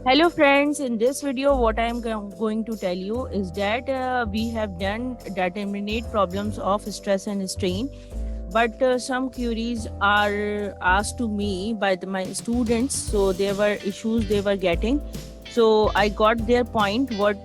Hello friends, in this video what I am going to tell you is that we have done determinate problems of stress and strain, but some queries are asked to me by my students, so there were issues they were getting. So I got their point what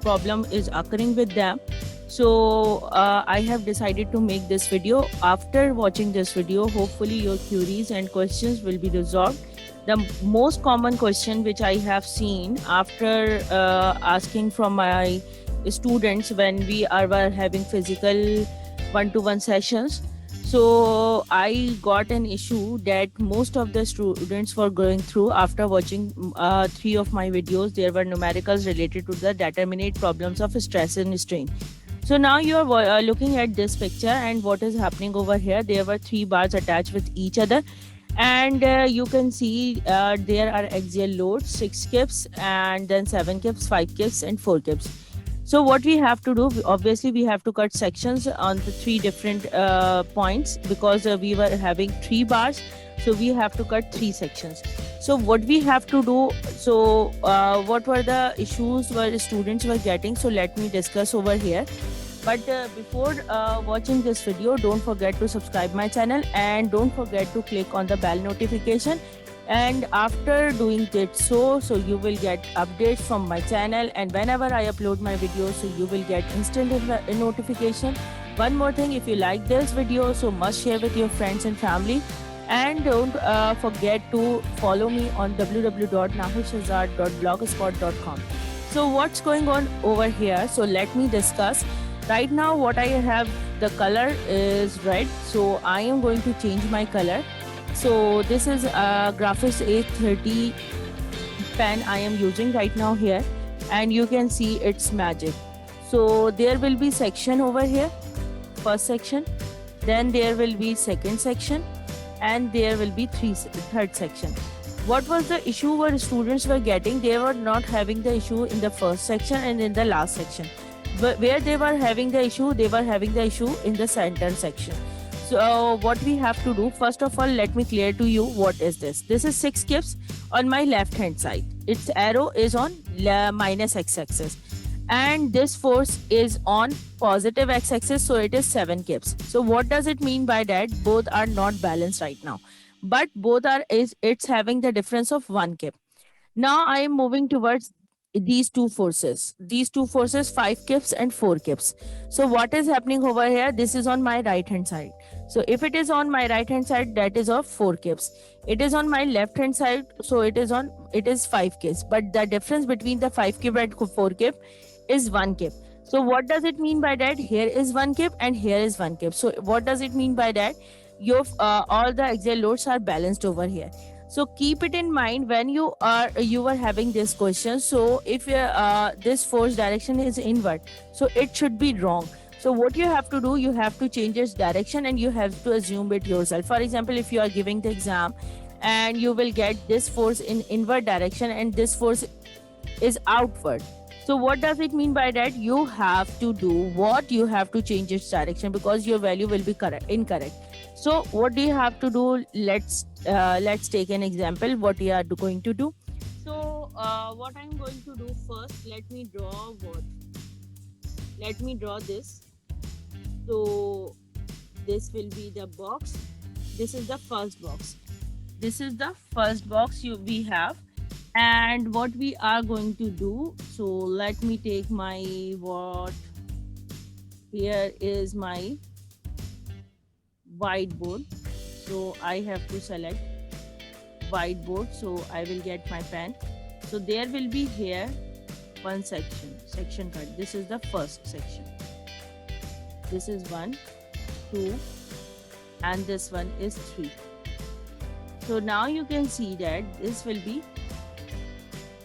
problem is occurring with them. So I have decided to make this video. After watching this video, hopefully your queries and questions will be resolved. The most common question which I have seen after asking from my students when were having physical one-to-one sessions. So I got an issue that most of the students were going through after watching three of my videos. There were numericals related to the determinate problems of stress and strain. So now you are looking at this picture, and what is happening over here? There were three bars attached with each other, and you can see there are axial loads, 6 kips, and then 7 kips, 5 kips, and 4 kips. So what we have to do, obviously we have to cut sections on the three different points, because we were having 3 bars, so we have to cut 3 sections. So what we have to do, so what were the issues where students were getting, so let me discuss over here. But before watching this video, don't forget to subscribe my channel and don't forget to click on the bell notification. And after doing that, so you will get updates from my channel, and whenever I upload my videos, so you will get instant notification. One more thing, if you like this video, so must share with your friends and family, and don't forget to follow me on www.nahishazad.blogspot.com. So what's going on over here? So let me discuss. Right now what I have, the color is red, so I am going to change my color. So this is a Graphis A30 pen I am using right now here, and you can see it's magic. So there will be section over here, first section, then there will be second section, and there will be third section. What was the issue where students were getting? They were not having the issue in the first section and in the last section. But where they were having the issue, they were having the issue in the center section. So what we have to do, first of all, let me clear to you what is this. This is 6 kips on my left hand side. Its arrow is on minus x-axis, and this force is on positive x-axis, so it is 7 kips. So what does it mean by that? Both are not balanced right now, but both are it's having the difference of 1 kip. Now I am moving towards these two forces, 5 kips and 4 kips. So what is happening over here? This is on my right hand side. So if it is on my right hand side, that is of 4 kips. It is on my left hand side, so it is 5 kips. But the difference between the 5 kip and 4 kip is 1 kip. So what does it mean by that? Here is 1 kip and here is 1 kip. So what does it mean by that? Your all the axial loads are balanced over here. So keep it in mind when you are having this question. So if this force direction is inward, so it should be wrong. So what you have to do, you have to change its direction and you have to assume it yourself. For example, if you are giving the exam and you will get this force in inward direction and this force is outward. So what does it mean by that? You have to do what? You have to change its direction, because your value will be incorrect. So what do you have to do? Let's take an example what we are going to do. So what I'm going to do first, let me draw this. So this will be the box. This is the first box. We have. And what we are going to do, so let me take my here is my whiteboard. So I have to select whiteboard, so I will get my pen. So there will be here one section cut. This is the first section. This is 1, 2, and this one is 3. So now you can see that this will be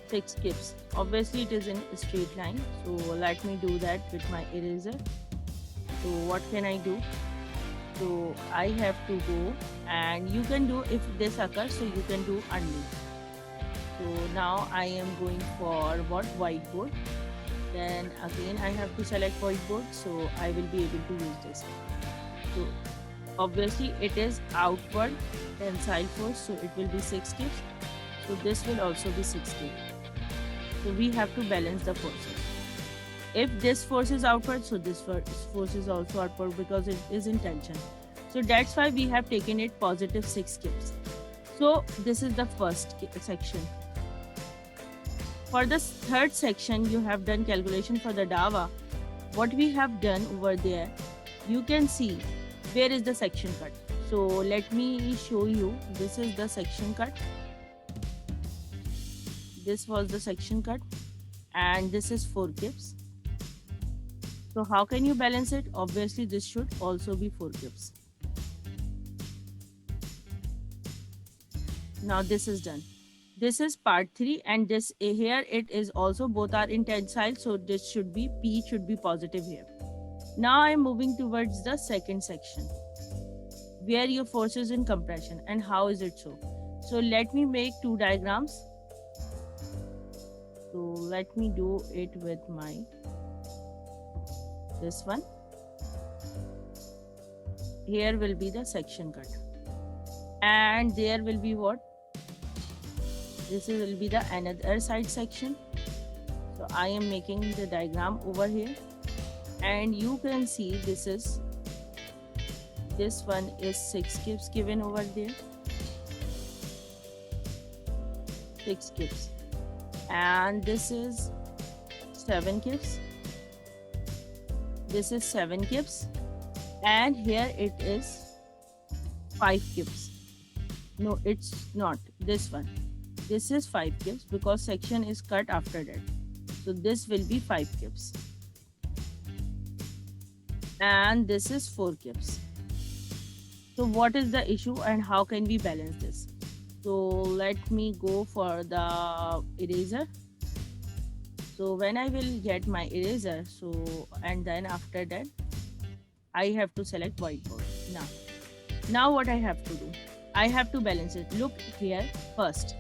6 kips. Obviously it is in a straight line, so let me do that with my eraser. So what can I do? So I have to go, and you can do, if this occurs, so you can do undo. So now I am going for whiteboard. Then again I have to select whiteboard, so I will be able to use this. So obviously it is outward tensile force, so it will be 6 kips. So this will also be 60. So we have to balance the forces. If this force is outward, so this force is also outward because it is in tension. So that's why we have taken it positive 6 kips. So this is the first section. For the third section, you have done calculation for the dava. What we have done over there, you can see where is the section cut. So let me show you. This is the section cut. This was the section cut, and this is 4 kips. So how can you balance it? Obviously, this should also be 4 kips. Now this is done. This is part 3, and this here it is also both are in tensile, so this should be P should be positive here. Now I am moving towards the second section where your force is in compression. And how is it so? So let me make 2 diagrams. So let me do it with my this one. Here will be the section cut, and there will be what? This will be the another side section. So I am making the diagram over here, and you can see this one is 6 kips given over there, 6 kips, and this is 7 kips, this is 7 kips, and here it is 5 kips. No, it's not this one. This is 5 kips because section is cut after that. So this will be 5 kips. And this is 4 kips. So what is the issue and how can we balance this? So let me go for the eraser. So when I will get my eraser, and then after that, I have to select whiteboard. Now what I have to do? I have to balance it. Look here first.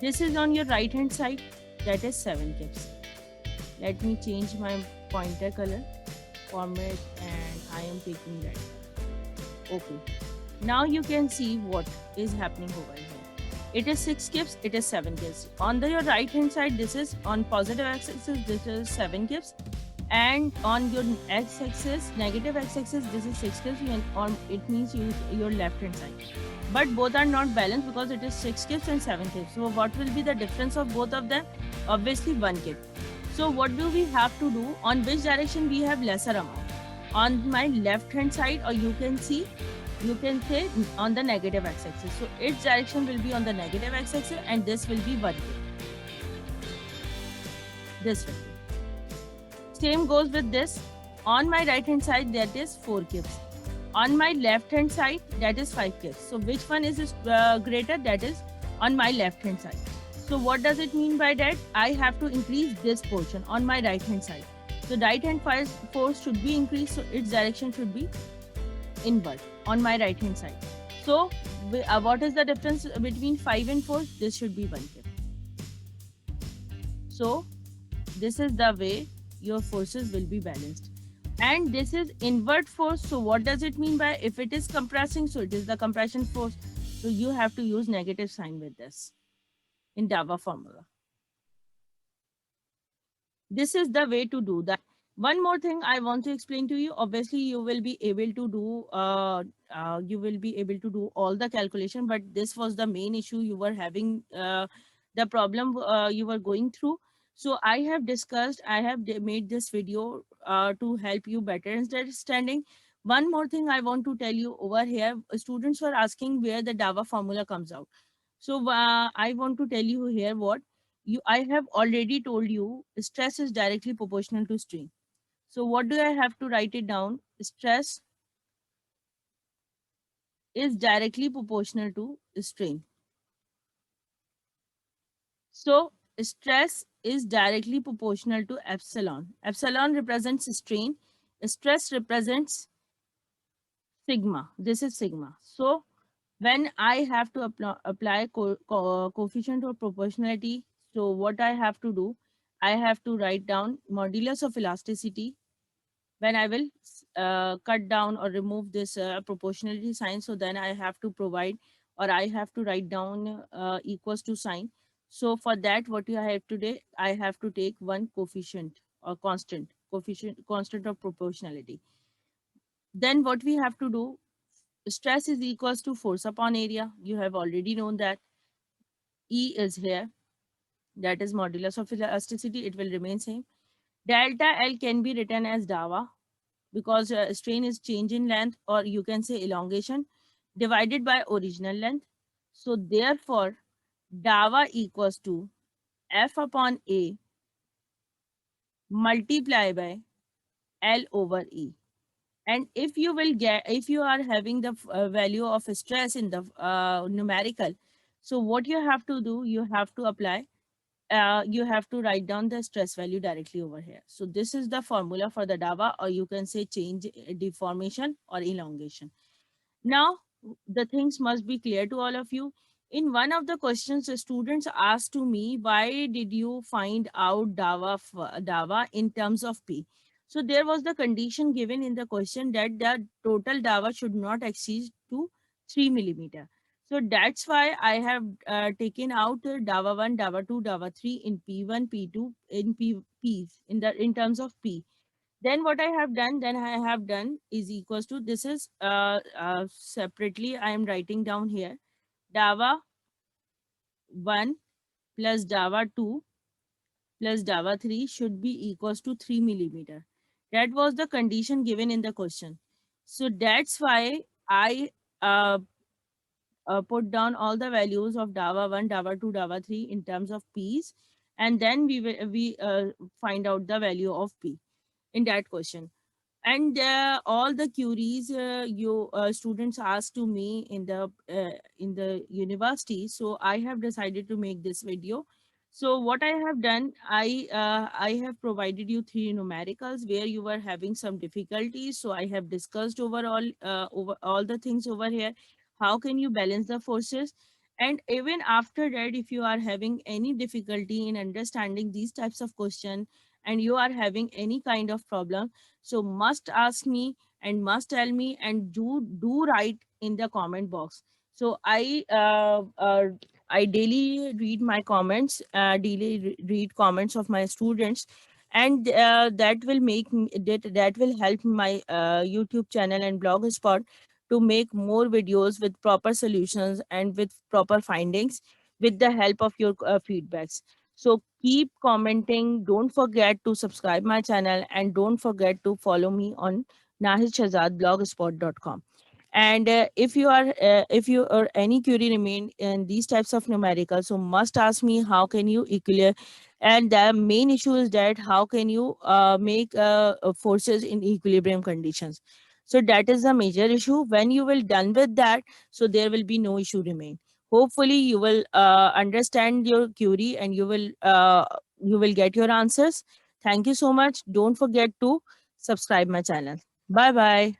This is on your right hand side, that is 7 kips. Let me change my pointer color, format, and I am taking red. Okay. Now you can see what is happening over here. It is 6 kips, it is 7 kips. On your right hand side, this is on positive x-axis, this is 7 kips. And on your x-axis, negative x-axis, this is 6 kips, and it means your left hand side. But both are not balanced because it is 6 kips and 7 kips. So what will be the difference of both of them? Obviously 1 kip. So what do we have to do? On which direction we have lesser amount? On my left hand side, or you can say on the negative x-axis. So its direction will be on the negative x-axis, and this will be 1 kip. This will be. Same goes with this. On my right hand side, that is 4 kips. On my left hand side, that is 5 kips. So which one is greater? That is on my left hand side. So what does it mean by that? I have to increase this portion on my right hand side. So right hand force should be increased, so its direction should be inward on my right hand side. So what is the difference between 5 and 4? This should be 1 kip. So this is the way your forces will be balanced. And this is inward force. So what does it mean by if it is compressing? So it is the compression force. So you have to use negative sign with this in dava formula. This is the way to do that. One more thing I want to explain to you. Obviously, you will be able to do all the calculation, but this was the main issue you were having, the problem you were going through. So I have made this video to help you better understanding. One more thing I want to tell you over here, students were asking where the dava formula comes out. So I want to tell you here what I have already told you. Stress is directly proportional to strain. So what do I have to write it down? Stress is directly proportional to strain. So stress is directly proportional to epsilon. Epsilon represents strain. Stress represents sigma. This is sigma. So when I have to apply coefficient of proportionality, so what I have to do, I have to write down modulus of elasticity when I will cut down or remove this proportionality sign. So then I have to provide or I have to write down equals to sign. So for that, what you have to do, I have to take one coefficient or constant of proportionality. Then what we have to do, stress is equals to force upon area. You have already known that. E is here, that is modulus of elasticity, it will remain same. Delta L can be written as DAVA because strain is change in length, or you can say elongation, divided by original length. So therefore, DAVA equals to F upon A multiply by L over E. And if you will get, if you are having the value of stress in the numerical, so what you have to do, you have to apply, you have to write down the stress value directly over here. So this is the formula for the DAVA, or you can say change, deformation or elongation. Now, the things must be clear to all of you. In one of the questions, the students asked to me, why did you find out DAVA in terms of P? So there was the condition given in the question that the total DAVA should not exceed to 3 millimeter. So that's why I have taken out DAVA 1, DAVA 2, DAVA 3 in P1, P2, in P's, in terms of P. Then what I have done is equals to, this is separately I am writing down here, DAVA 1 plus DAVA 2 plus DAVA 3 should be equals to 3 millimeter. That was the condition given in the question. So that's why I uh, put down all the values of DAVA 1, DAVA 2, DAVA 3 in terms of P's, and then we find out the value of P in that question. And all the queries you students asked to me in the university, so I have decided to make this video. So what I have done, I have provided you three numericals where you were having some difficulties, so I have discussed over all the things over here. How can you balance the forces? And even after that, if you are having any difficulty in understanding these types of question, and you are having any kind of problem, so must ask me and must tell me, and do write in the comment box. So I daily read my comments, read comments of my students, and that will make that will help my YouTube channel and blogspot to make more videos with proper solutions and with proper findings, with the help of your feedbacks. So keep commenting. Don't forget to subscribe my channel, and don't forget to follow me on nahid.shahzad.blogspot.com. And if you or any query remain in these types of numericals, so must ask me how can you equilibrate. And the main issue is that how can you make forces in equilibrium conditions. So that is the major issue. When you will done with that, so there will be no issue remain. Hopefully you will understand your query, and you will get your answers. Thank you so much. Don't forget to subscribe my channel. Bye bye.